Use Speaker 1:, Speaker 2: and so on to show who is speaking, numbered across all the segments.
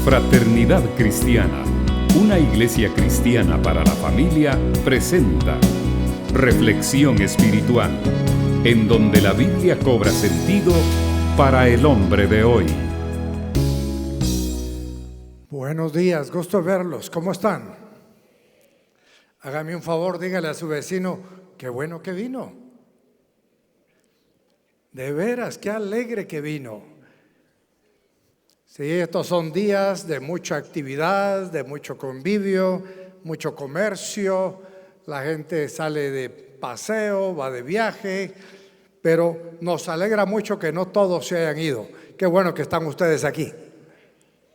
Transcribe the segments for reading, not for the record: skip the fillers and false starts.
Speaker 1: Fraternidad Cristiana, una iglesia cristiana para la familia, presenta Reflexión Espiritual, en donde la Biblia cobra sentido para el hombre de hoy.
Speaker 2: Buenos días, gusto verlos. ¿Cómo están? Hágame un favor, dígale a su vecino, qué bueno que vino. De veras, qué alegre que vino. Sí, estos son días de mucha actividad, de mucho convivio, mucho comercio. La gente sale de paseo, va de viaje, pero nos alegra mucho que no todos se hayan ido. Qué bueno que están ustedes aquí.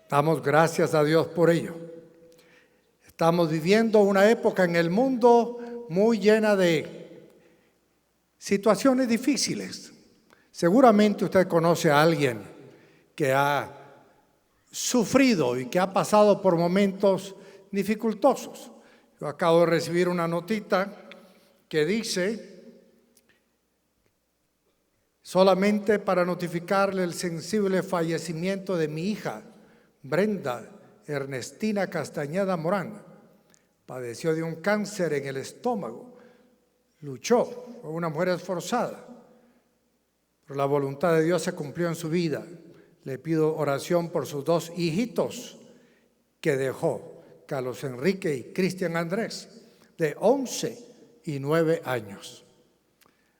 Speaker 2: Damos gracias a Dios por ello. Estamos viviendo una época en el mundo muy llena de situaciones difíciles. Seguramente usted conoce a alguien que ha sufrido y que ha pasado por momentos dificultosos. Yo acabo de recibir una notita que dice, solamente para notificarle el sensible fallecimiento de mi hija, Brenda Ernestina Castañeda Morán. Padeció de un cáncer en el estómago. Luchó, fue una mujer esforzada. Pero la voluntad de Dios se cumplió en su vida. Le pido oración por sus dos hijitos que dejó, Carlos Enrique y Cristian Andrés, de 11 y 9 años.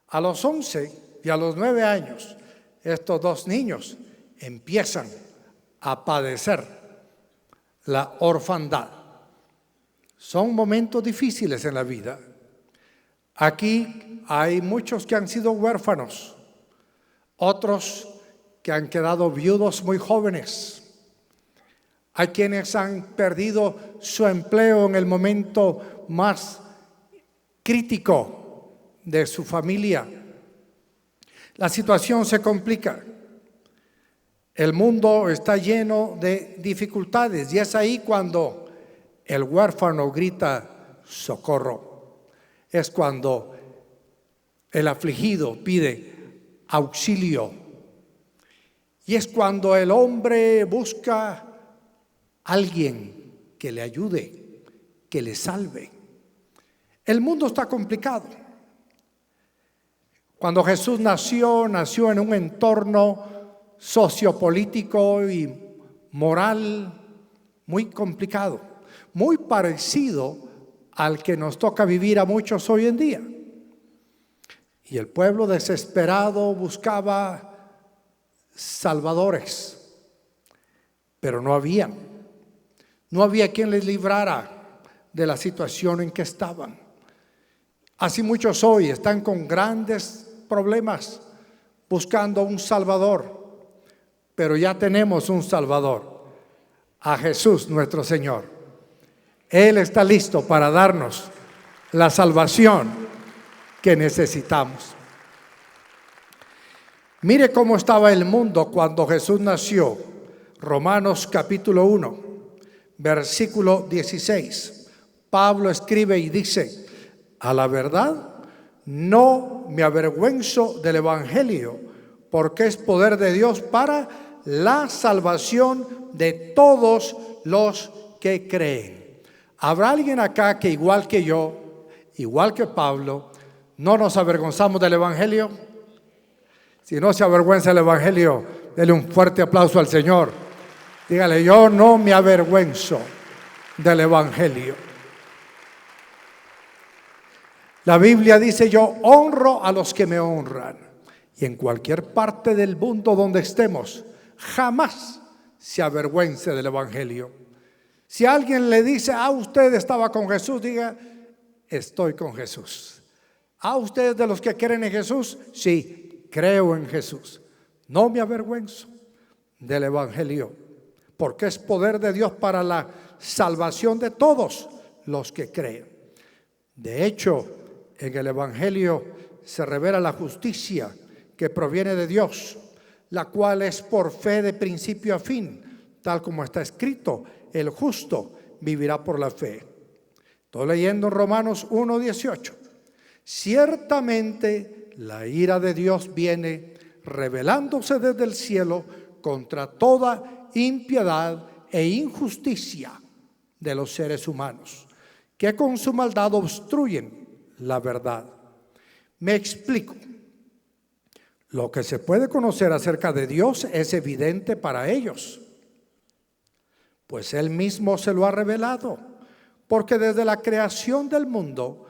Speaker 2: A los 11 y a los 9 años, estos dos niños empiezan a padecer la orfandad. Son momentos difíciles en la vida. Aquí hay muchos que han sido huérfanos, otros que han quedado viudos muy jóvenes. Hay quienes han perdido su empleo en el momento más crítico de su familia. La situación se complica. El mundo está lleno de dificultades y es ahí cuando el huérfano grita socorro. Es cuando el afligido pide auxilio. Y es cuando el hombre busca a alguien que le ayude, que le salve. El mundo está complicado. Cuando Jesús nació en un entorno sociopolítico y moral muy complicado, muy parecido al que nos toca vivir a muchos hoy en día. Y el pueblo desesperado buscaba salvadores, pero no había quien les librara de la situación en que estaban. Así muchos hoy están con grandes problemas buscando un salvador, pero ya tenemos un salvador, a Jesús nuestro Señor. Él está listo para darnos la salvación que necesitamos. Mire cómo estaba el mundo cuando Jesús nació. Romanos capítulo 1, versículo 16. Pablo escribe y dice, a la verdad, no me avergüenzo del evangelio, porque es poder de Dios para la salvación de todos los que creen. ¿Habrá alguien acá que igual que yo, igual que Pablo, no nos avergonzamos del evangelio? Si no se avergüenza el evangelio, dele un fuerte aplauso al Señor. Dígale, yo no me avergüenzo del evangelio. La Biblia dice, yo honro a los que me honran. Y en cualquier parte del mundo donde estemos, jamás se avergüence del evangelio. Si alguien le dice, usted estaba con Jesús, diga, estoy con Jesús. ¿Usted de los que creen en Jesús? Sí. Creo en Jesús. No me avergüenzo del evangelio, porque es poder de Dios para la salvación de todos los que creen. De hecho, en el evangelio se revela la justicia que proviene de Dios, la cual es por fe de principio a fin, tal como está escrito, el justo vivirá por la fe. Estoy leyendo Romanos 1:18. Ciertamente la ira de Dios viene revelándose desde el cielo contra toda impiedad e injusticia de los seres humanos, que con su maldad obstruyen la verdad. Me explico. Lo que se puede conocer acerca de Dios es evidente para ellos, pues Él mismo se lo ha revelado, porque desde la creación del mundo,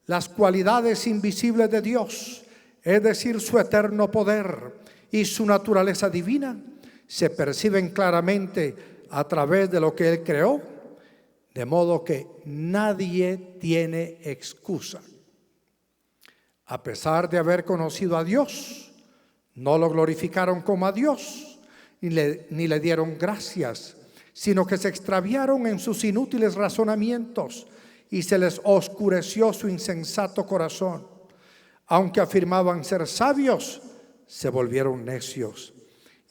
Speaker 2: las cualidades invisibles de Dios, es decir, su eterno poder y su naturaleza divina, se perciben claramente a través de lo que Él creó, de modo que nadie tiene excusa. A pesar de haber conocido a Dios, no lo glorificaron como a Dios, ni le dieron gracias, sino que se extraviaron en sus inútiles razonamientos y se les oscureció su insensato corazón. Aunque afirmaban ser sabios, se volvieron necios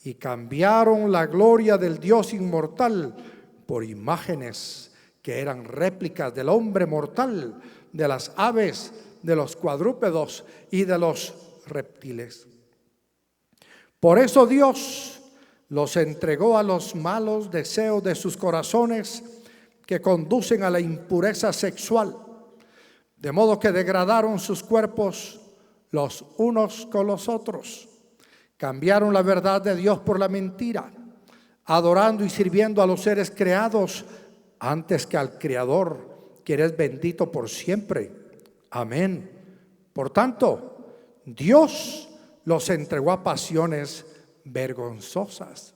Speaker 2: y cambiaron la gloria del Dios inmortal por imágenes que eran réplicas del hombre mortal, de las aves, de los cuadrúpedos y de los reptiles. Por eso Dios los entregó a los malos deseos de sus corazones, que conducen a la impureza sexual, de modo que degradaron sus cuerpos los unos con los otros. Cambiaron la verdad de Dios por la mentira, adorando y sirviendo a los seres creados antes que al Creador, que eres bendito por siempre. Amén. Por tanto, Dios los entregó a pasiones vergonzosas.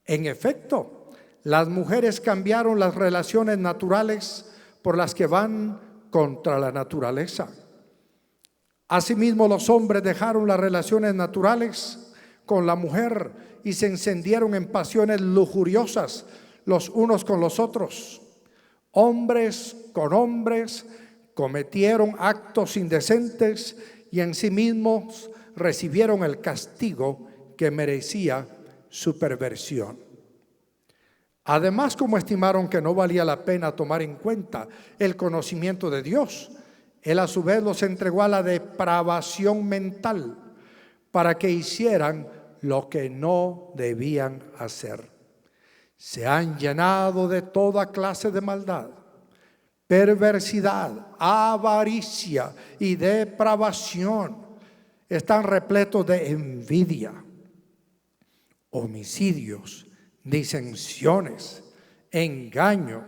Speaker 2: En efecto, las mujeres cambiaron las relaciones naturales por las que van contra la naturaleza. Asimismo, los hombres dejaron las relaciones naturales con la mujer y se encendieron en pasiones lujuriosas los unos con los otros. Hombres con hombres cometieron actos indecentes y en sí mismos recibieron el castigo que merecía su perversión. Además, como estimaron que no valía la pena tomar en cuenta el conocimiento de Dios, Él a su vez los entregó a la depravación mental para que hicieran lo que no debían hacer. Se han llenado de toda clase de maldad, perversidad, avaricia y depravación. Están repletos de envidia, homicidios, disensiones, engaño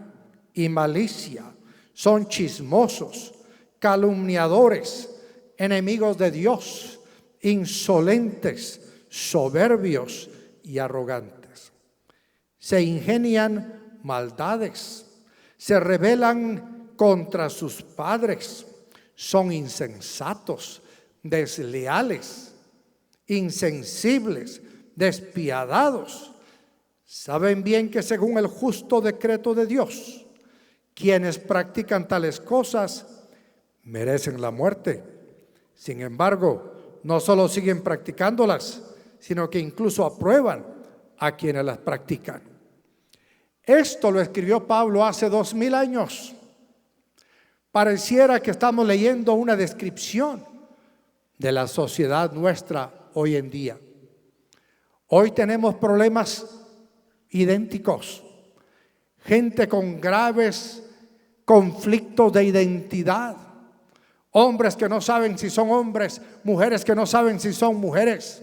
Speaker 2: y malicia. Son chismosos, calumniadores, enemigos de Dios, insolentes, soberbios y arrogantes. Se ingenian maldades, se rebelan contra sus padres, son insensatos, desleales, insensibles, despiadados. Saben bien que según el justo decreto de Dios, quienes practican tales cosas merecen la muerte. Sin embargo, no solo siguen practicándolas, sino que incluso aprueban a quienes las practican. Esto lo escribió Pablo hace 2000 años. Pareciera que estamos leyendo una descripción de la sociedad nuestra hoy en día. Hoy tenemos problemas idénticos, gente con graves conflictos de identidad, hombres que no saben si son hombres, mujeres que no saben si son mujeres,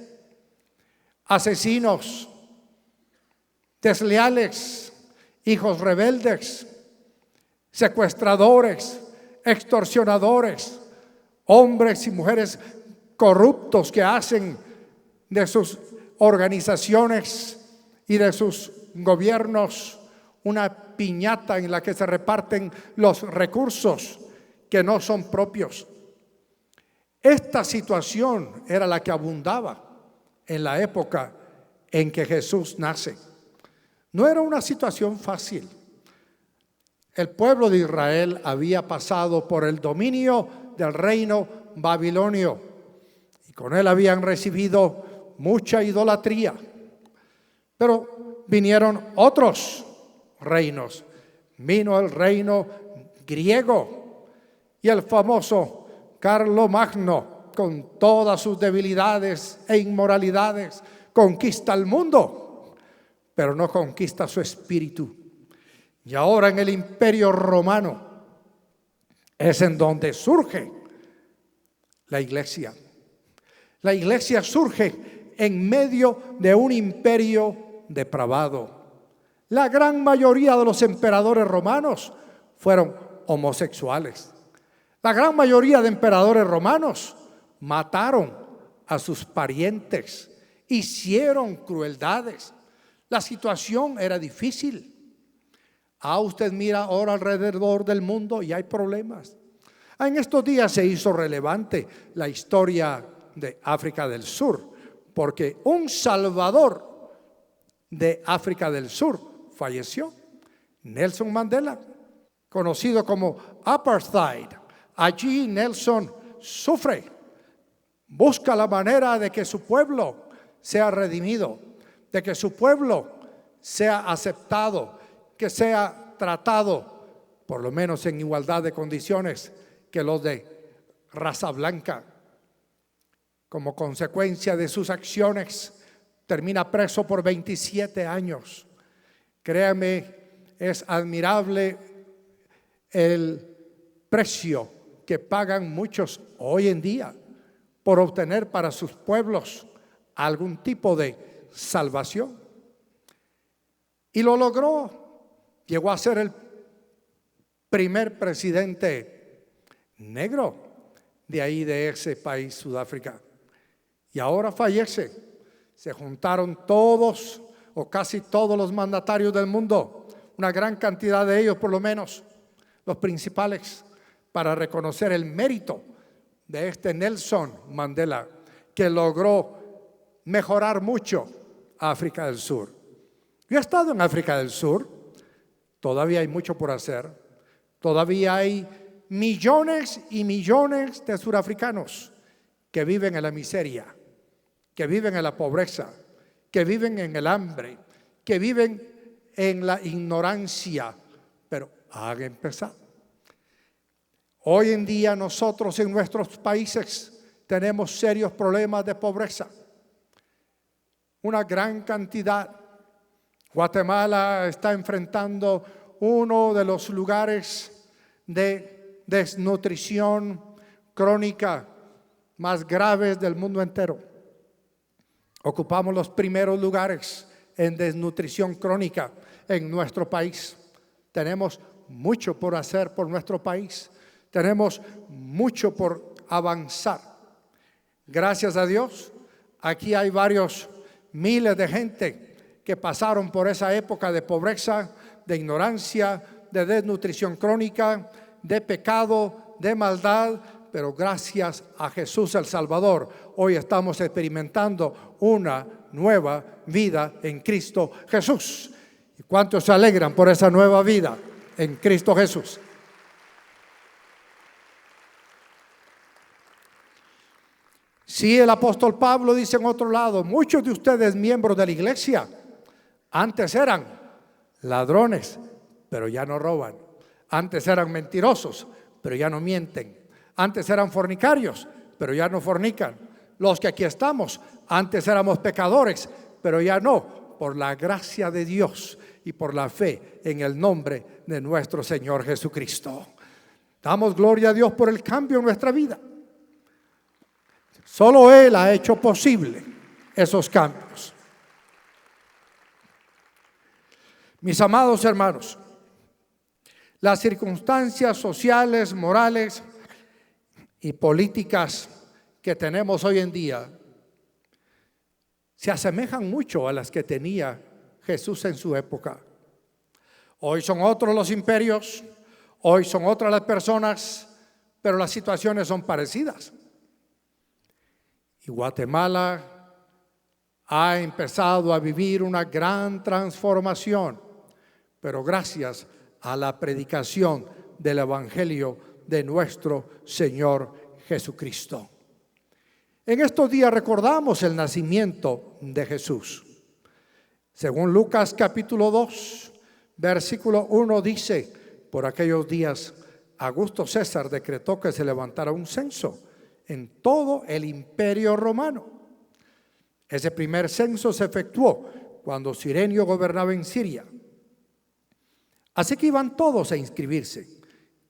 Speaker 2: asesinos, desleales, hijos rebeldes, secuestradores, extorsionadores, hombres y mujeres corruptos que hacen de sus organizaciones y de sus gobiernos una piñata en la que se reparten los recursos que no son propios. Esta situación era la que abundaba en la época en que Jesús nace. No era una situación fácil. El pueblo de Israel había pasado por el dominio del reino babilonio y con él habían recibido mucha idolatría. Pero vinieron otros reinos. Vino el reino griego y el famoso Carlomagno, con todas sus debilidades e inmoralidades, conquista el mundo. pero no conquista su espíritu. Y ahora en el Imperio Romano es en donde surge la iglesia. La iglesia surge en medio de un imperio depravado. La gran mayoría de los emperadores romanos fueron homosexuales. La gran mayoría de emperadores romanos mataron a sus parientes, hicieron crueldades. La situación era difícil. Usted mira ahora alrededor del mundo y hay problemas. En estos días se hizo relevante la historia de África del Sur, porque un salvador de África del Sur falleció, Nelson Mandela, conocido como apartheid. Allí Nelson sufre, busca la manera de que su pueblo sea redimido, de que su pueblo sea aceptado, que sea tratado por lo menos en igualdad de condiciones que los de raza blanca. Como consecuencia de sus acciones, termina preso por 27 años. Créame, es admirable el precio que pagan muchos hoy en día por obtener para sus pueblos algún tipo de salvación. Y lo logró. Llegó a ser el primer presidente negro de ahí, de ese país, Sudáfrica. Y ahora fallece. Se juntaron todos o casi todos los mandatarios del mundo, una gran cantidad de ellos por lo menos, los principales, para reconocer el mérito de este Nelson Mandela, que logró mejorar mucho África del Sur. Yo he estado en África del Sur. Todavía hay mucho por hacer. Todavía hay millones y millones de surafricanos que viven en la miseria, que viven en la pobreza, que viven en el hambre, que viven en la ignorancia, pero han empezado. Hoy en día nosotros en nuestros países tenemos serios problemas de pobreza. Una gran cantidad. Guatemala está enfrentando uno de los lugares de desnutrición crónica más graves del mundo entero. Ocupamos los primeros lugares en desnutrición crónica en nuestro país. Tenemos mucho por hacer por nuestro país. Tenemos mucho por avanzar. Gracias a Dios, aquí hay varios miles de gente que pasaron por esa época de pobreza, de ignorancia, de desnutrición crónica, de pecado, de maldad, pero gracias a Jesús el Salvador, hoy estamos experimentando una nueva vida en Cristo Jesús. ¿Y cuántos se alegran por esa nueva vida en Cristo Jesús? Sí, el apóstol Pablo dice en otro lado, muchos de ustedes miembros de la iglesia antes eran ladrones, pero ya no roban. Antes eran mentirosos, pero ya no mienten. Antes eran fornicarios, pero ya no fornican. Los que aquí estamos, antes éramos pecadores, pero ya no, por la gracia de Dios y por la fe en el nombre de nuestro Señor Jesucristo. Damos gloria a Dios por el cambio en nuestra vida. Solo Él ha hecho posible esos cambios. Mis amados hermanos, las circunstancias sociales, morales y políticas que tenemos hoy en día se asemejan mucho a las que tenía Jesús en su época. Hoy son otros los imperios, hoy son otras las personas, pero las situaciones son parecidas. Y Guatemala ha empezado a vivir una gran transformación, pero gracias a la predicación del Evangelio de nuestro Señor Jesucristo. En estos días recordamos el nacimiento de Jesús. Según Lucas capítulo 2, versículo 1 dice, por aquellos días Augusto César decretó que se levantara un censo en todo el imperio romano. Ese primer censo se efectuó cuando Cirenio gobernaba en Siria. Así que iban todos a inscribirse,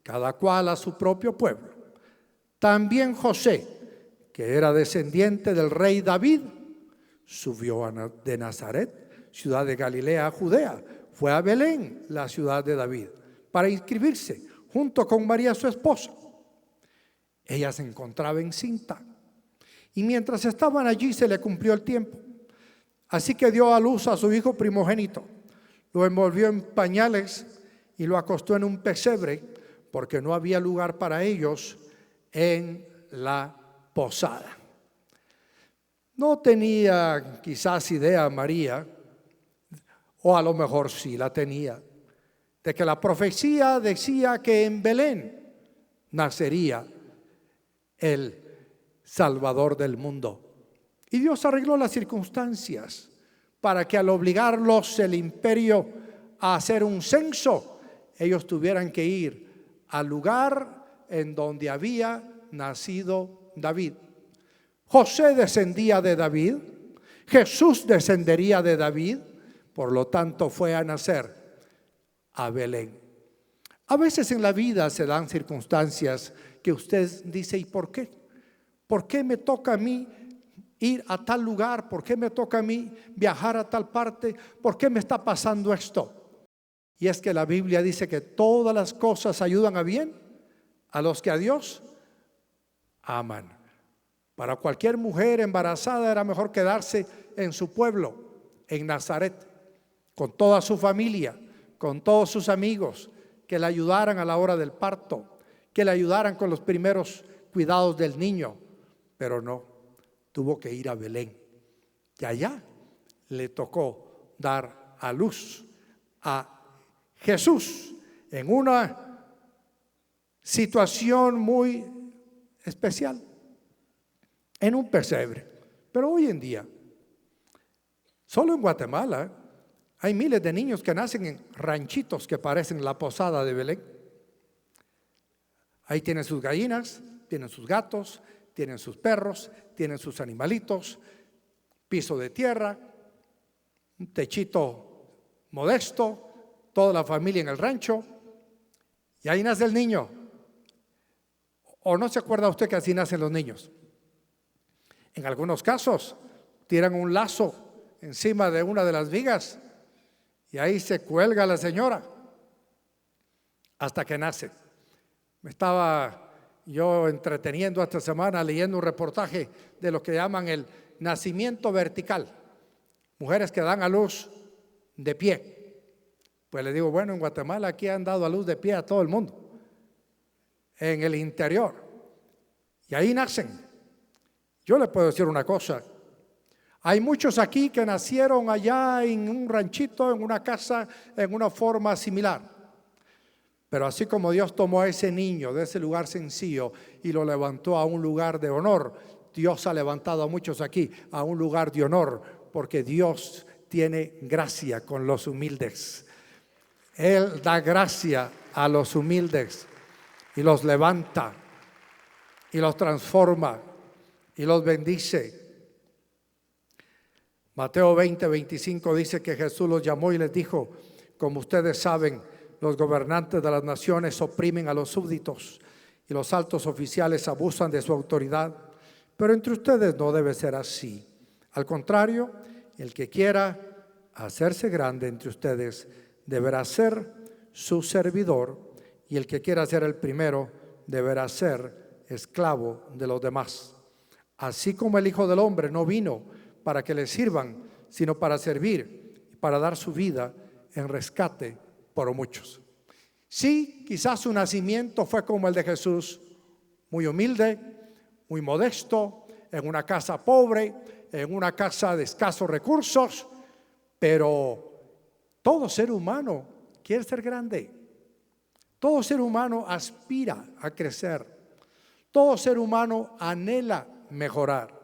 Speaker 2: cada cual a su propio pueblo. También José, que era descendiente del rey David, subió de Nazaret, ciudad de Galilea, a Judea. Fue a Belén, la ciudad de David, para inscribirse junto con María, su esposa. Ella se encontraba encinta, y mientras estaban allí se le cumplió el tiempo. Así que dio a luz a su hijo primogénito, lo envolvió en pañales y lo acostó en un pesebre, porque no había lugar para ellos en la posada. No tenía quizás idea María, o a lo mejor sí la tenía, de que la profecía decía que en Belén nacería el Salvador del mundo. Y Dios arregló las circunstancias para que al obligarlos el imperio a hacer un censo, ellos tuvieran que ir al lugar en donde había nacido David. José descendía de David, Jesús descendería de David, por lo tanto fue a nacer a Belén. A veces en la vida se dan circunstancias que usted dice, ¿y por qué? ¿Por qué me toca a mí ir a tal lugar? ¿Por qué me toca a mí viajar a tal parte? ¿Por qué me está pasando esto? Y es que la Biblia dice que todas las cosas ayudan a bien a los que a Dios aman. Para cualquier mujer embarazada era mejor quedarse en su pueblo, en Nazaret, con toda su familia, con todos sus amigos, que le ayudaran a la hora del parto, que le ayudaran con los primeros cuidados del niño. Pero no, tuvo que ir a Belén. Y allá le tocó dar a luz a Jesús en una situación muy especial, en un pesebre. Pero hoy en día, solo en Guatemala, hay miles de niños que nacen en ranchitos que parecen la posada de Belén. Ahí tienen sus gallinas, tienen sus gatos, tienen sus perros, tienen sus animalitos, piso de tierra, un techito modesto, toda la familia en el rancho, y ahí nace el niño. ¿O no se acuerda usted que así nacen los niños? En algunos casos tiran un lazo encima de una de las vigas y ahí se cuelga la señora hasta que nace. Me estaba yo entreteniendo esta semana leyendo un reportaje de lo que llaman el nacimiento vertical. Mujeres que dan a luz de pie. Pues le digo, bueno, en Guatemala aquí han dado a luz de pie a todo el mundo, en el interior, y ahí nacen. Yo le puedo decir una cosa, hay muchos aquí que nacieron allá en un ranchito, en una casa, en una forma similar. Pero así como Dios tomó a ese niño de ese lugar sencillo y lo levantó a un lugar de honor, Dios ha levantado a muchos aquí a un lugar de honor, porque Dios tiene gracia con los humildes. Él da gracia a los humildes y los levanta y los transforma y los bendice. Mateo 20:25 dice que Jesús los llamó y les dijo: como ustedes saben, los gobernantes de las naciones oprimen a los súbditos y los altos oficiales abusan de su autoridad, pero entre ustedes no debe ser así. Al contrario, el que quiera hacerse grande entre ustedes deberá ser su servidor, y el que quiera ser el primero deberá ser esclavo de los demás. Así como el Hijo del Hombre no vino para que le sirvan, sino para servir y para dar su vida en rescate por muchos. Sí, quizás su nacimiento fue como el de Jesús, muy humilde, muy modesto, en una casa pobre, en una casa de escasos recursos, pero todo ser humano quiere ser grande. Todo ser humano aspira a crecer. Todo ser humano anhela mejorar.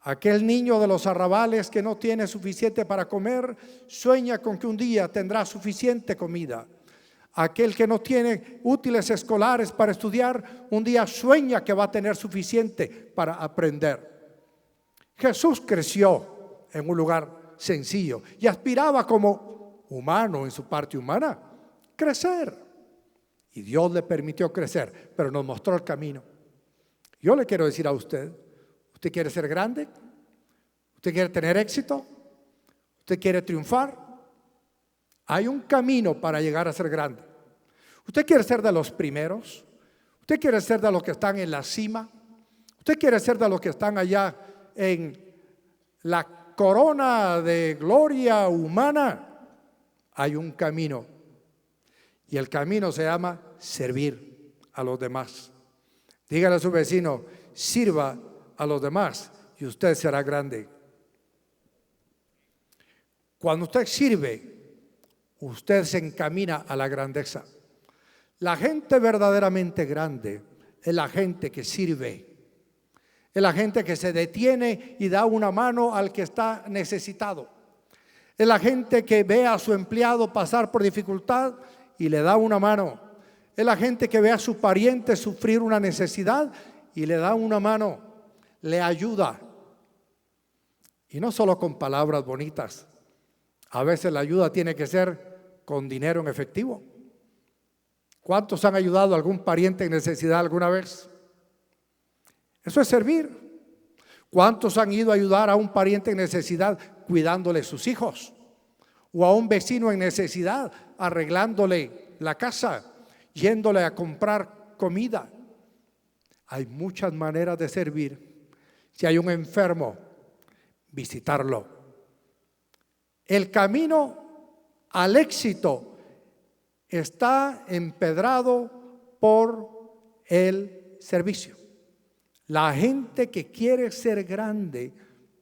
Speaker 2: Aquel niño de los arrabales que no tiene suficiente para comer, sueña con que un día tendrá suficiente comida. Aquel que no tiene útiles escolares para estudiar, un día sueña que va a tener suficiente para aprender. Jesús creció en un lugar sencillo y aspiraba como humano en su parte humana, crecer. Y Dios le permitió crecer, pero nos mostró el camino. Yo le quiero decir a usted, ¿usted quiere ser grande? ¿Usted quiere tener éxito? ¿Usted quiere triunfar? Hay un camino para llegar a ser grande. ¿Usted quiere ser de los primeros? ¿Usted quiere ser de los que están en la cima? ¿Usted quiere ser de los que están allá en la corona de gloria humana? Hay un camino. Y el camino se llama servir a los demás. Dígale a su vecino, sirva a los demás y usted será grande. Cuando usted sirve, usted se encamina a la grandeza. La gente verdaderamente grande es la gente que sirve. Es la gente que se detiene y da una mano al que está necesitado. Es la gente que ve a su empleado pasar por dificultad y le da una mano. Es la gente que ve a su pariente sufrir una necesidad y le da una mano, le ayuda. Y no solo con palabras bonitas. A veces la ayuda tiene que ser con dinero en efectivo. ¿Cuántos han ayudado a algún pariente en necesidad alguna vez? Eso es servir. ¿Cuántos han ido a ayudar a un pariente en necesidad cuidándole sus hijos? O a un vecino en necesidad arreglándole la casa, yéndole a comprar comida. Hay muchas maneras de servir. Si hay un enfermo, visitarlo. El camino al éxito está empedrado por el servicio. La gente que quiere ser grande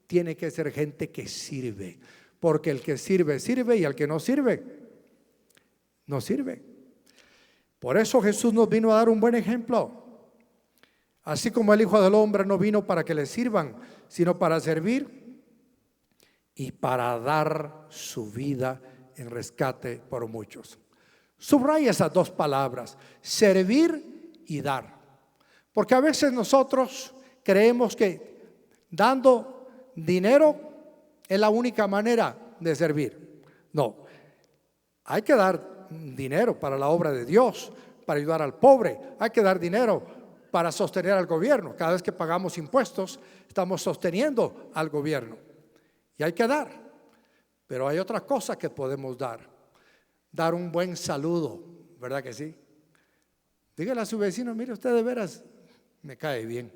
Speaker 2: tiene que ser gente que sirve, porque el que sirve, sirve, y el que no sirve, no sirve. Por eso Jesús nos vino a dar un buen ejemplo. Así como el Hijo del Hombre no vino para que le sirvan, sino para servir y para dar su vida en rescate por muchos. Subraya esas dos palabras, servir y dar. Porque a veces nosotros creemos que dando dinero es la única manera de servir. No, hay que dar dinero para la obra de Dios, para ayudar al pobre. Hay que dar dinero para sostener al gobierno. Cada vez que pagamos impuestos, estamos sosteniendo al gobierno. Y hay que dar. Pero hay otra cosa que podemos dar. Dar un buen saludo, ¿verdad que sí? Dígale a su vecino, mire, usted de veras me cae bien.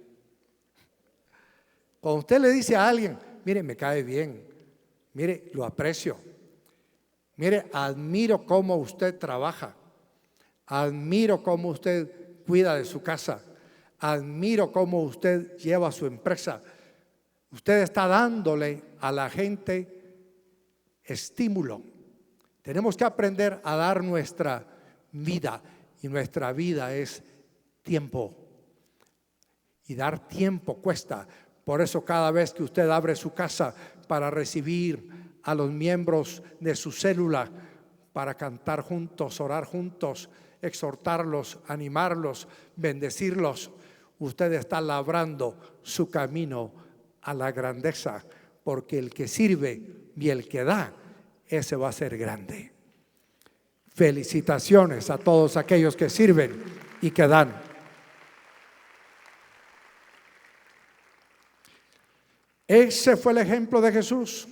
Speaker 2: Cuando usted le dice a alguien, mire, me cae bien, mire, lo aprecio, mire, admiro cómo usted trabaja, admiro cómo usted cuida de su casa, admiro cómo usted lleva su empresa. Usted está dándole a la gente estímulo. Tenemos que aprender a dar nuestra vida, y nuestra vida es tiempo. Y dar tiempo cuesta. Por eso cada vez que usted abre su casa para recibir a los miembros de su célula, para cantar juntos, orar juntos, exhortarlos, animarlos, bendecirlos, usted está labrando su camino a la grandeza, porque el que sirve y el que da, ese va a ser grande. Felicitaciones a todos aquellos que sirven y que dan. Ese fue el ejemplo de Jesús.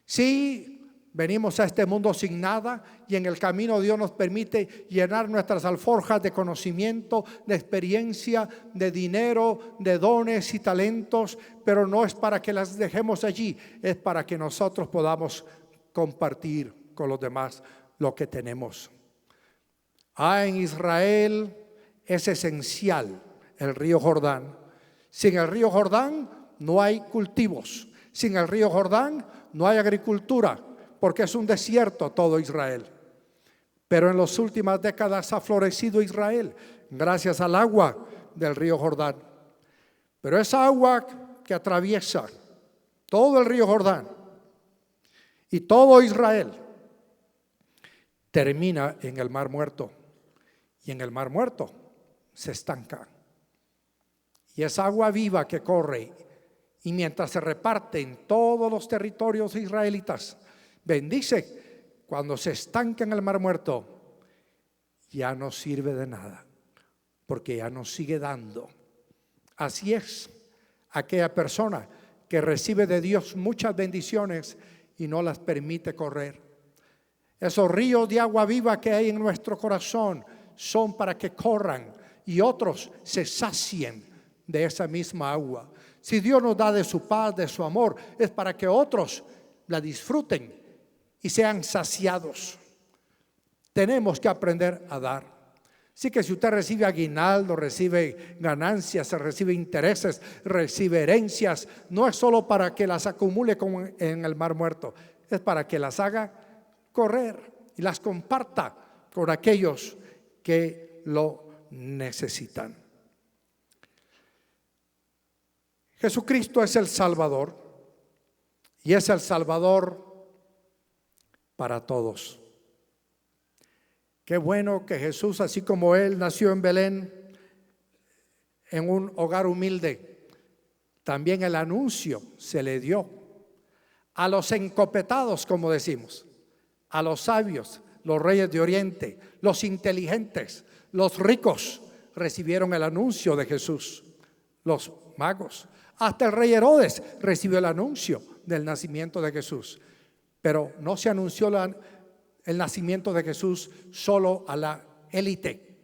Speaker 2: Sí, venimos a este mundo sin nada y en el camino Dios nos permite llenar nuestras alforjas de conocimiento, de experiencia, de dinero, de dones y talentos, pero no es para que las dejemos allí, es para que nosotros podamos compartir con los demás lo que tenemos. En Israel es esencial el río Jordán. Sin el río Jordán no hay cultivos. Sin el río Jordán no hay agricultura, porque es un desierto todo Israel. Pero en las últimas décadas ha florecido Israel gracias al agua del río Jordán. Pero esa agua que atraviesa todo el río Jordán y todo Israel termina en el Mar Muerto. Y en el Mar Muerto se estanca. Y esa agua viva que corre Y mientras se reparte en todos los territorios israelitas, bendice, cuando se estanca en el Mar Muerto, ya no sirve de nada, porque ya no sigue dando. Así es aquella persona que recibe de Dios muchas bendiciones y no las permite correr. Esos ríos de agua viva que hay en nuestro corazón son para que corran y otros se sacien de esa misma agua. Si Dios nos da de su paz, de su amor, es para que otros la disfruten y sean saciados. Tenemos que aprender a dar. Así que si usted recibe aguinaldo, recibe ganancias, recibe intereses, recibe herencias, no es solo para que las acumule como en el Mar Muerto, es para que las haga correr y las comparta con aquellos que lo necesitan. Jesucristo es el Salvador y es el Salvador para todos. Qué bueno que Jesús, así como Él nació en Belén, en un hogar humilde, también el anuncio se le dio a los encopetados, como decimos, a los sabios, los reyes de Oriente, los inteligentes, los ricos recibieron el anuncio de Jesús, los magos. Hasta el rey Herodes recibió el anuncio del nacimiento de Jesús. Pero no se anunció el nacimiento de Jesús solo a la élite.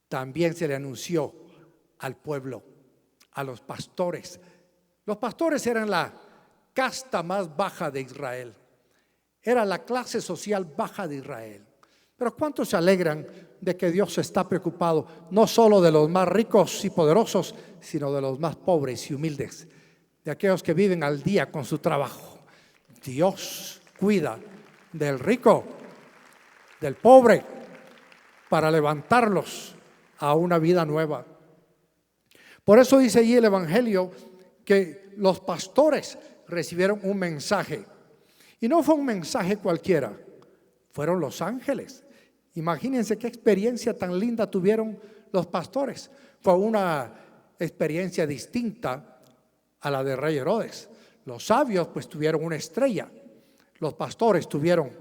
Speaker 2: También se le anunció al pueblo, a los pastores. Los pastores eran la casta más baja de Israel. Era la clase social baja de Israel. Pero ¿cuántos se alegran de que Dios está preocupado no solo de los más ricos y poderosos, sino de los más pobres y humildes, de aquellos que viven al día con su trabajo? Dios cuida del rico, del pobre, para levantarlos a una vida nueva. Por eso dice allí el Evangelio que los pastores recibieron un mensaje. Y no fue un mensaje cualquiera, fueron los ángeles. Imagínense qué experiencia tan linda tuvieron los pastores. Fue una experiencia distinta a la de rey Herodes. Los sabios pues tuvieron una estrella. Los pastores tuvieron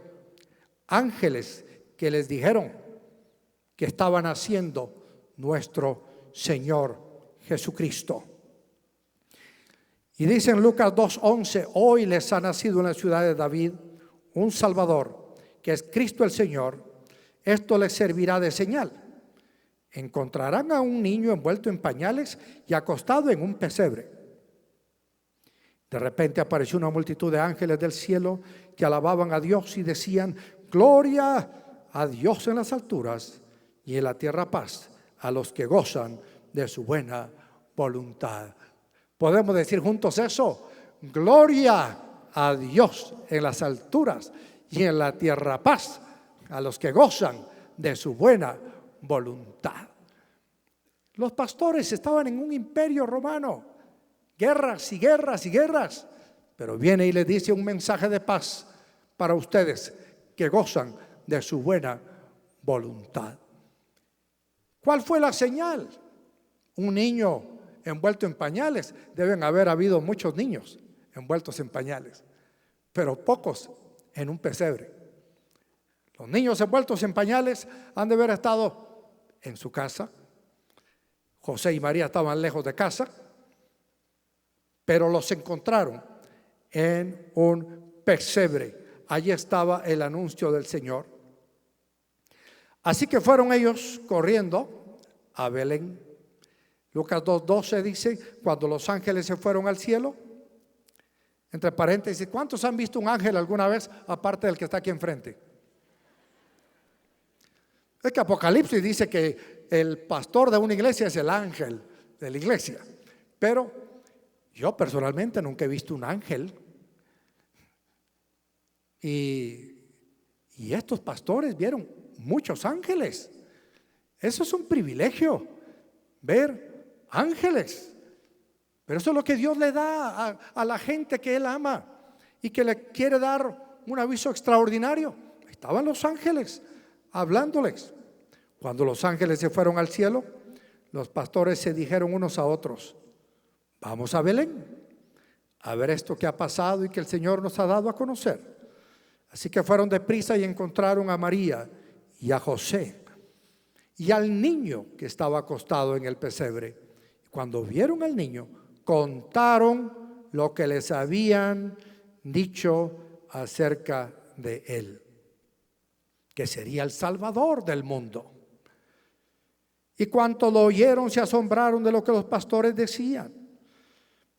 Speaker 2: ángeles que les dijeron que estaban haciendo nuestro Señor Jesucristo. Y dice en Lucas 2:11: hoy les ha nacido en la ciudad de David un Salvador, que es Cristo el Señor. Esto les servirá de señal. Encontrarán a un niño envuelto en pañales y acostado en un pesebre. De repente apareció una multitud de ángeles del cielo que alababan a Dios y decían: gloria a Dios en las alturas y en la tierra paz a los que gozan de su buena voluntad. ¿Podemos decir juntos eso? Gloria a Dios en las alturas y en la tierra paz a los que gozan de su buena voluntad. Los pastores estaban en un imperio romano, guerras y guerras y guerras, pero viene y les dice un mensaje de paz para ustedes que gozan de su buena voluntad. ¿Cuál fue la señal? Un niño envuelto en pañales. Deben haber habido muchos niños envueltos en pañales, pero pocos en un pesebre. Los niños envueltos en pañales han de haber estado en su casa. José y María estaban lejos de casa, pero los encontraron en un pesebre. Allí estaba el anuncio del Señor. Así que fueron ellos corriendo a Belén. Lucas 2:12 dice: cuando los ángeles se fueron al cielo, entre paréntesis, ¿cuántos han visto un ángel alguna vez aparte del que está aquí enfrente? Es que Apocalipsis dice que el pastor de una iglesia es el ángel de la iglesia, pero yo personalmente nunca he visto un ángel. Y estos pastores vieron muchos ángeles. Eso es un privilegio, ver ángeles. Pero eso es lo que Dios le da a la gente que Él ama y que le quiere dar un aviso extraordinario. Estaban los ángeles hablándoles. Cuando los ángeles se fueron al cielo, los pastores se dijeron unos a otros: vamos a Belén a ver esto que ha pasado y que el Señor nos ha dado a conocer. Así que fueron deprisa y encontraron a María y a José y al niño que estaba acostado en el pesebre. Cuando vieron al niño, contaron lo que les habían dicho acerca de él, que sería el Salvador del mundo. Y cuanto lo oyeron, se asombraron de lo que los pastores decían.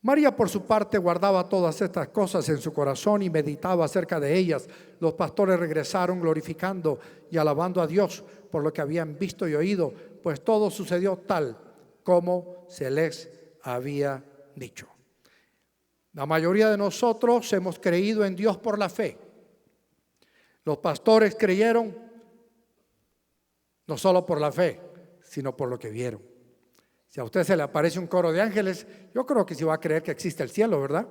Speaker 2: María, por su parte, guardaba todas estas cosas en su corazón y meditaba acerca de ellas. Los pastores regresaron glorificando y alabando a Dios por lo que habían visto y oído, pues todo sucedió tal como se les había dicho. La mayoría de nosotros hemos creído en Dios por la fe. Los pastores creyeron no solo por la fe, sino por lo que vieron. Si a usted se le aparece un coro de ángeles, yo creo que sí va a creer que existe el cielo, ¿verdad?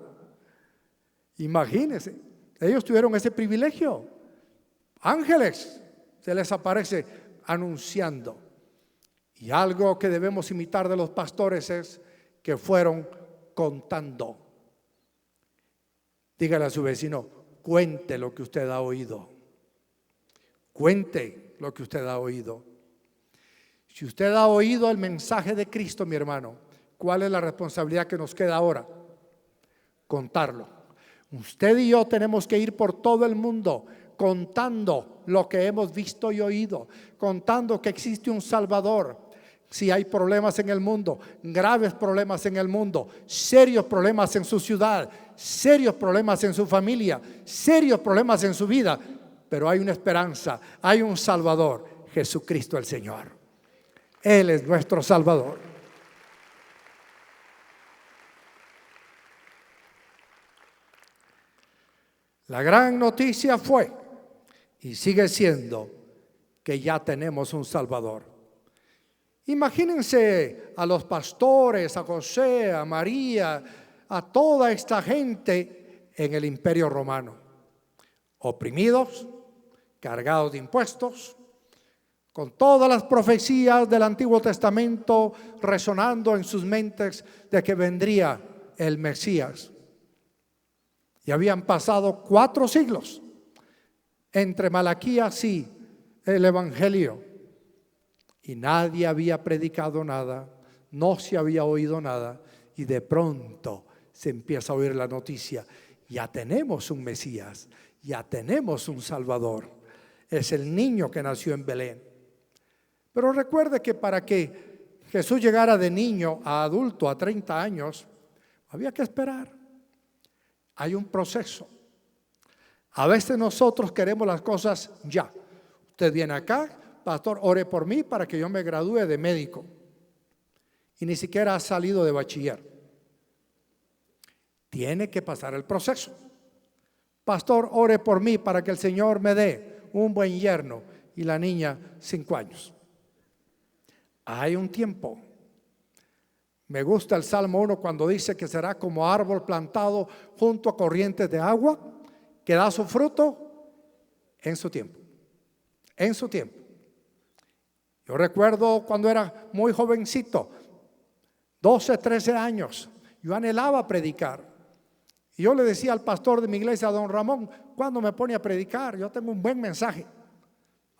Speaker 2: Imagínense, ellos tuvieron ese privilegio. Ángeles se les aparece anunciando. Y algo que debemos imitar de los pastores es que fueron contando. Dígale a su vecino, cuente lo que usted ha oído. Cuente lo que usted ha oído. Si usted ha oído el mensaje de Cristo, mi hermano, ¿cuál es la responsabilidad que nos queda ahora? Contarlo. Usted y yo tenemos que ir por todo el mundo contando lo que hemos visto y oído, contando que existe un Salvador. Si hay problemas en el mundo, graves problemas en el mundo, serios problemas en su ciudad, serios problemas en su familia, serios problemas en su vida, pero hay una esperanza, hay un Salvador, Jesucristo el Señor. Él es nuestro Salvador. La gran noticia fue y sigue siendo que ya tenemos un Salvador. Imagínense a los pastores, a José, a María, a toda esta gente en el Imperio Romano, oprimidos, cargados de impuestos, con todas las profecías del Antiguo Testamento resonando en sus mentes de que vendría el Mesías. Y habían pasado 4 siglos entre Malaquías y el Evangelio. Y nadie había predicado nada, no se había oído nada. Y de pronto se empieza a oír la noticia. Ya tenemos un Mesías, ya tenemos un Salvador. Es el niño que nació en Belén. Pero recuerde que para que Jesús llegara de niño a adulto a 30 años, había que esperar. Hay un proceso. A veces nosotros queremos las cosas ya. Usted viene acá, pastor, ore por mí para que yo me gradúe de médico. Y ni siquiera ha salido de bachiller. Tiene que pasar el proceso. Pastor, ore por mí para que el Señor me dé un buen yerno. Y la niña, 5 años. Hay un tiempo. Me gusta el Salmo 1 cuando dice que será como árbol plantado junto a corrientes de agua, que da su fruto en su tiempo. En su tiempo. Yo recuerdo cuando era muy jovencito, 12, 13 años, yo anhelaba predicar. Y yo le decía al pastor de mi iglesia, don Ramón, ¿cuándo me pone a predicar? Yo tengo un buen mensaje.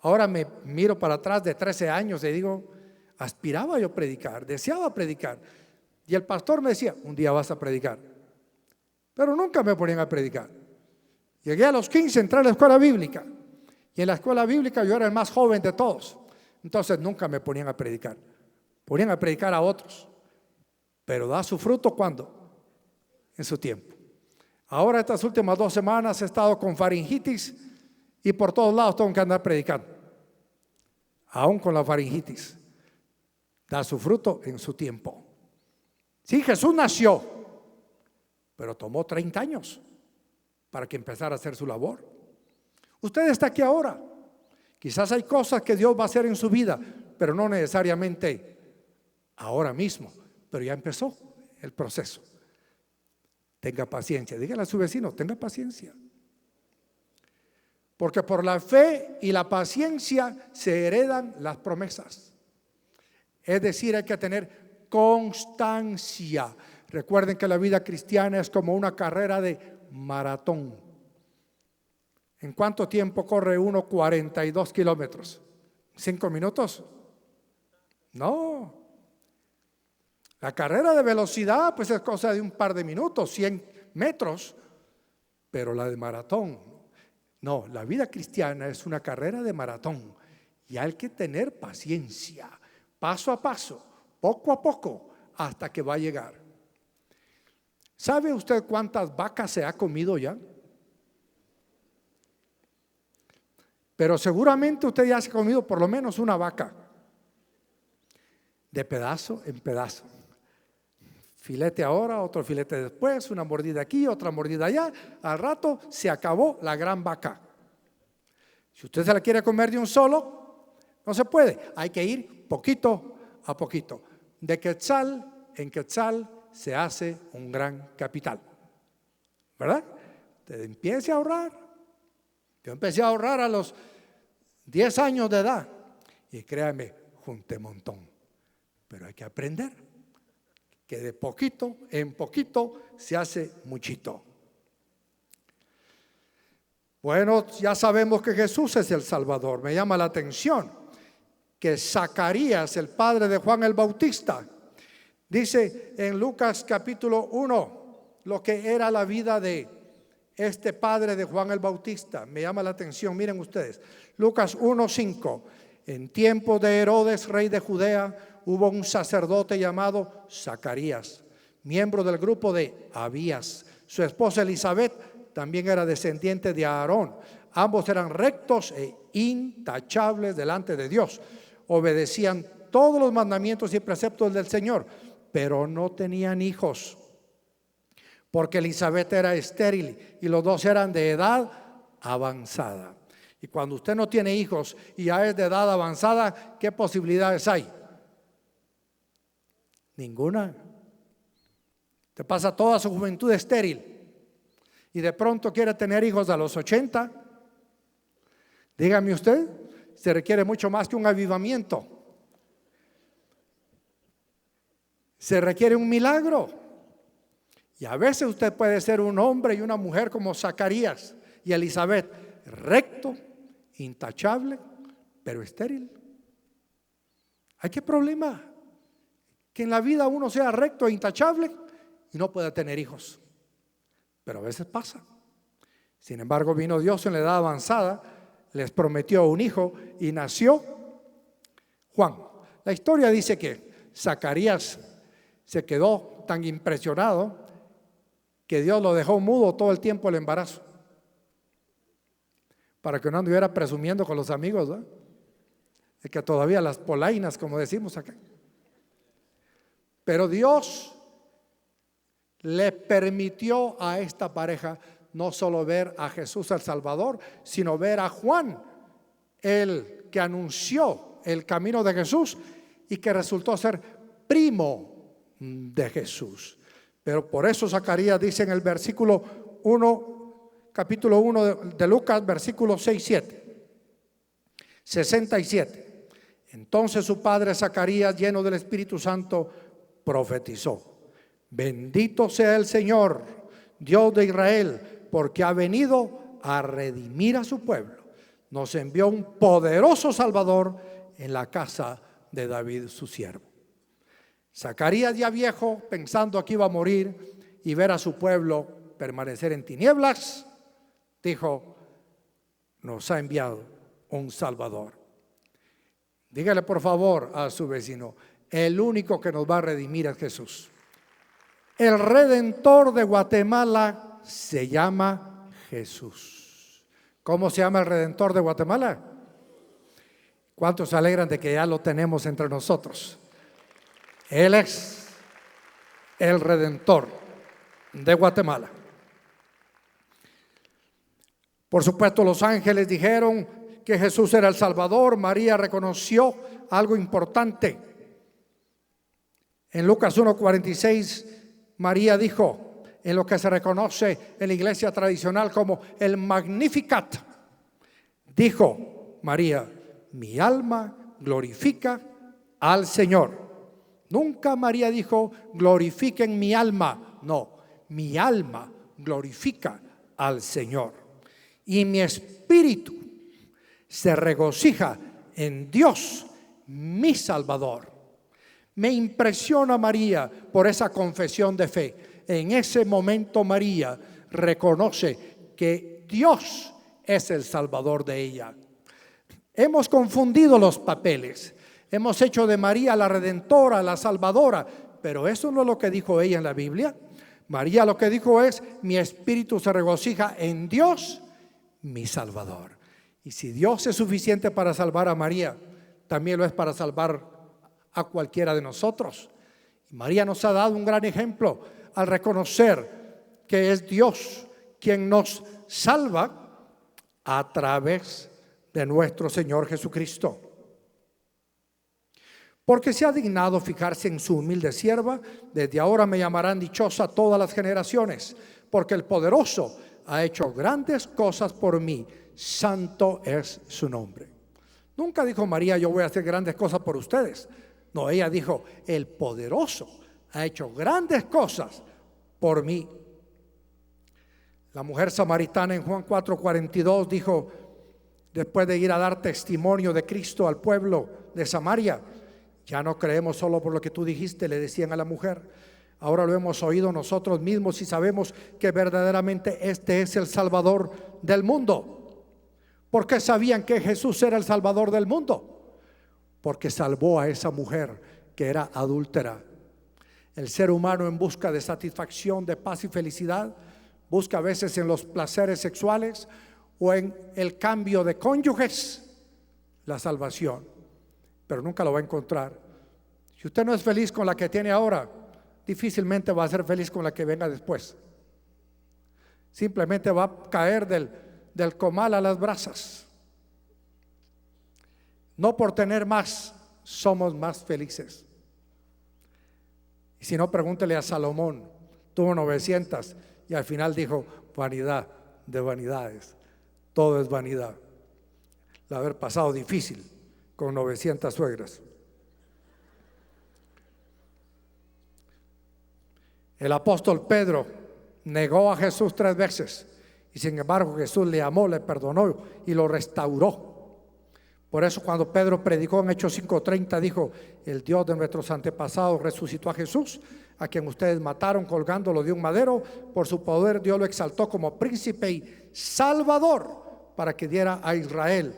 Speaker 2: Ahora me miro para atrás de 13 años y digo, aspiraba yo a predicar, deseaba predicar. Y el pastor me decía, un día vas a predicar. Pero nunca me ponían a predicar. Llegué a los 15, entré a la escuela bíblica. Y en la escuela bíblica yo era el más joven de todos. Entonces nunca me ponían a predicar. Ponían a predicar a otros. Pero da su fruto ¿cuándo? En su tiempo. Ahora estas últimas 2 semanas he estado con faringitis y por todos lados tengo que andar predicando. Aún con la faringitis. Da su fruto en su tiempo. Sí, Jesús nació, pero tomó 30 años para que empezara a hacer su labor. Usted está aquí ahora. Quizás hay cosas que Dios va a hacer en su vida, pero no necesariamente ahora mismo. Pero ya empezó el proceso. Tenga paciencia. Dígale a su vecino, tenga paciencia. Porque por la fe y la paciencia se heredan las promesas. Es decir, hay que tener constancia. Recuerden que la vida cristiana es como una carrera de maratón. ¿En cuánto tiempo corre uno 42 kilómetros? ¿5 minutos? No. La carrera de velocidad pues es cosa de un par de minutos, 100 metros. Pero la de maratón, no, la vida cristiana es una carrera de maratón. Y hay que tener paciencia, paso a paso, poco a poco, hasta que va a llegar. ¿Sabe usted cuántas vacas se ha comido ya? Pero seguramente usted ya se ha comido por lo menos una vaca, de pedazo en pedazo. Filete ahora, otro filete después, una mordida aquí, otra mordida allá. Al rato se acabó la gran vaca. Si usted se la quiere comer de un solo, no se puede. Hay que ir poquito a poquito. De quetzal en quetzal se hace un gran capital. ¿Verdad? Usted empiece a ahorrar. Yo empecé a ahorrar a los 10 años de edad. Y créame, junté un montón. Pero hay que aprender. Que de poquito en poquito se hace muchito. Bueno, ya sabemos que Jesús es el Salvador. Me llama la atención que Zacarías, el padre de Juan el Bautista, dice en Lucas capítulo 1 lo que era la vida de este padre de Juan el Bautista. Me llama la atención, miren ustedes, Lucas 1:5. En tiempo de Herodes, rey de Judea, hubo un sacerdote llamado Zacarías, miembro del grupo de Abías. Su esposa Elizabeth también era descendiente de Aarón. Ambos eran rectos e intachables delante de Dios. Obedecían todos los mandamientos y preceptos del Señor, pero no tenían hijos, porque Elizabeth era estéril y los dos eran de edad avanzada. Y cuando usted no tiene hijos y ya es de edad avanzada, ¿qué posibilidades hay? Ninguna. Te pasa toda su juventud estéril y de pronto quiere tener hijos a los 80. Dígame usted, se requiere mucho más que un avivamiento. Se requiere un milagro. Y a veces usted puede ser un hombre y una mujer como Zacarías y Elizabeth, recto, intachable, pero estéril. ¿Hay qué problema? Que en la vida uno sea recto e intachable y no pueda tener hijos. Pero a veces pasa. Sin embargo, vino Dios en la edad avanzada, les prometió un hijo y nació Juan. La historia dice que Zacarías se quedó tan impresionado que Dios lo dejó mudo todo el tiempo el embarazo, para que no anduviera presumiendo con los amigos, ¿no? De que todavía las polainas, como decimos acá. Pero Dios le permitió a esta pareja no solo ver a Jesús el Salvador, sino ver a Juan, el que anunció el camino de Jesús y que resultó ser primo de Jesús. Pero por eso Zacarías dice en el versículo 1, capítulo 1 de Lucas, versículo 67. Entonces su padre Zacarías, lleno del Espíritu Santo, profetizó: bendito sea el Señor, Dios de Israel, porque ha venido a redimir a su pueblo. Nos envió un poderoso Salvador en la casa de David su siervo. Zacarías, ya viejo, pensando que iba a morir y ver a su pueblo permanecer en tinieblas, dijo: nos ha enviado un Salvador. Dígale por favor a su vecino: el único que nos va a redimir es Jesús. El Redentor de Guatemala se llama Jesús. ¿Cómo se llama el Redentor de Guatemala? ¿Cuántos se alegran de que ya lo tenemos entre nosotros? Él es el Redentor de Guatemala. Por supuesto, los ángeles dijeron que Jesús era el Salvador. María reconoció algo importante. En Lucas 1:46, María dijo, en lo que se reconoce en la iglesia tradicional como el Magnificat, dijo María: mi alma glorifica al Señor. Nunca María dijo, glorifiquen mi alma. No, mi alma glorifica al Señor. Y mi espíritu se regocija en Dios, mi Salvador. Me impresiona María por esa confesión de fe. En ese momento María reconoce que Dios es el Salvador de ella. Hemos confundido los papeles. Hemos hecho de María la redentora, la salvadora, pero eso no es lo que dijo ella en la Biblia. María lo que dijo es, mi espíritu se regocija en Dios, mi Salvador. Y si Dios es suficiente para salvar a María, también lo es para salvar a cualquiera de nosotros. Y María nos ha dado un gran ejemplo al reconocer que es Dios quien nos salva a través de nuestro Señor Jesucristo. Porque se ha dignado fijarse en su humilde sierva, desde ahora me llamarán dichosa todas las generaciones, porque el poderoso ha hecho grandes cosas por mí, santo es su nombre. Nunca dijo María, yo voy a hacer grandes cosas por ustedes. No, ella dijo, el poderoso ha hecho grandes cosas por mí. La mujer samaritana en Juan 4:42 dijo, después de ir a dar testimonio de Cristo al pueblo de Samaria, ya no creemos solo por lo que tú dijiste, le decían a la mujer. Ahora lo hemos oído nosotros mismos y sabemos que verdaderamente este es el Salvador del mundo. ¿Por qué sabían que Jesús era el Salvador del mundo? Porque salvó a esa mujer que era adúltera. El ser humano, en busca de satisfacción, de paz y felicidad, busca a veces en los placeres sexuales o en el cambio de cónyuges la salvación, pero nunca lo va a encontrar. Si usted no es feliz con la que tiene ahora, difícilmente va a ser feliz con la que venga después. Simplemente va a caer del comal a las brasas. No por tener más somos más felices. Y si no, pregúntele a Salomón. Tuvo 900 y al final dijo, vanidad de vanidades, todo es vanidad. El haber pasado difícil con 900 suegras. El apóstol Pedro negó a Jesús 3 veces y sin embargo Jesús le amó, le perdonó y lo restauró. Por eso cuando Pedro predicó en Hechos 5:30 dijo, el Dios de nuestros antepasados resucitó a Jesús, a quien ustedes mataron colgándolo de un madero. Por su poder Dios lo exaltó como príncipe y salvador para que diera a Israel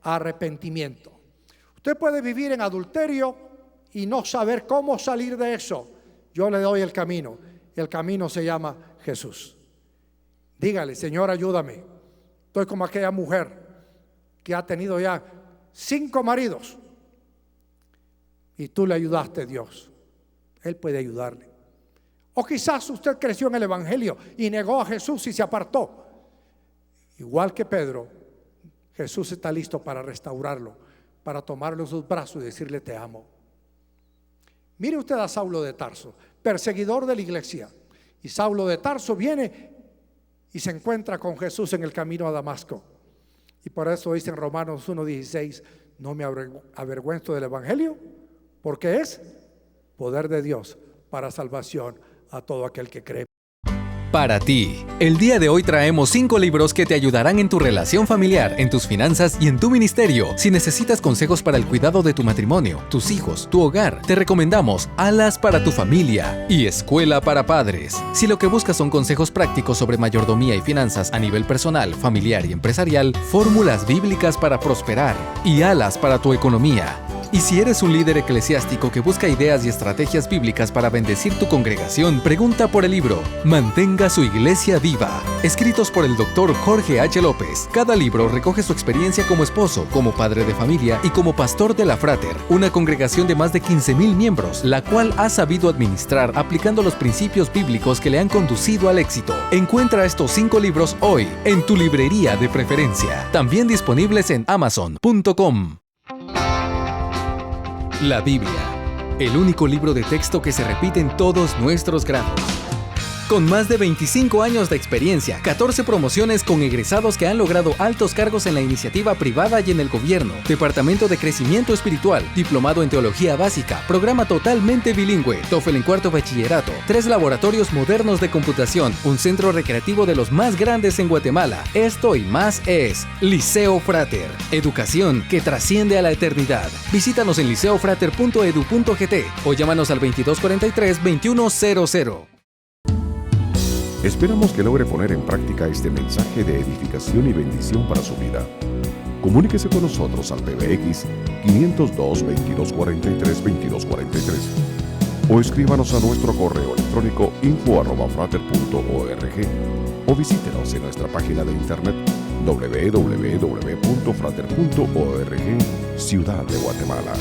Speaker 2: arrepentimiento. Usted puede vivir en adulterio y no saber cómo salir de eso. Yo le doy el camino. El camino se llama Jesús. Dígale, Señor, ayúdame. Estoy como aquella mujer que ha tenido ya 5 maridos y tú le ayudaste, Dios. Él puede ayudarle. O quizás usted creció en el Evangelio y negó a Jesús y se apartó. Igual que Pedro, Jesús está listo para restaurarlo, para tomarlo en sus brazos y decirle te amo. Mire usted a Saulo de Tarso, perseguidor de la iglesia. Y Saulo de Tarso viene y se encuentra con Jesús en el camino a Damasco. Y por eso dice en Romanos 1:16, no me avergüenzo del Evangelio, porque es poder de Dios para salvación a todo aquel que cree.
Speaker 3: Para ti, el día de hoy traemos 5 libros que te ayudarán en tu relación familiar, en tus finanzas y en tu ministerio. Si necesitas consejos para el cuidado de tu matrimonio, tus hijos, tu hogar, te recomendamos Alas para tu familia y Escuela para padres. Si lo que buscas son consejos prácticos sobre mayordomía y finanzas a nivel personal, familiar y empresarial, Fórmulas bíblicas para prosperar y Alas para tu economía. Y si eres un líder eclesiástico que busca ideas y estrategias bíblicas para bendecir tu congregación, pregunta por el libro Mantenga su iglesia viva, escritos por el Dr. Jorge H. López. Cada libro recoge su experiencia como esposo, como padre de familia y como pastor de la Frater, una congregación de más de 15,000 miembros, la cual ha sabido administrar aplicando los principios bíblicos que le han conducido al éxito. Encuentra estos 5 libros hoy en tu librería de preferencia, también disponibles en Amazon.com. La Biblia, el único libro de texto que se repite en todos nuestros grados. Con más de 25 años de experiencia, 14 promociones con egresados que han logrado altos cargos en la iniciativa privada y en el gobierno. Departamento de Crecimiento Espiritual, diplomado en Teología Básica, programa totalmente bilingüe, TOEFL en cuarto bachillerato, 3 laboratorios modernos de computación, un centro recreativo de los más grandes en Guatemala. Esto y más es Liceo Frater. Educación que trasciende a la eternidad. Visítanos en liceofrater.edu.gt o llámanos al 2243-2100.
Speaker 4: Esperamos que logre poner en práctica este mensaje de edificación y bendición para su vida. Comuníquese con nosotros al PBX 502-2243-2243 o escríbanos a nuestro correo electrónico info@frater.org o visítenos en nuestra página de internet www.frater.org, Ciudad de Guatemala.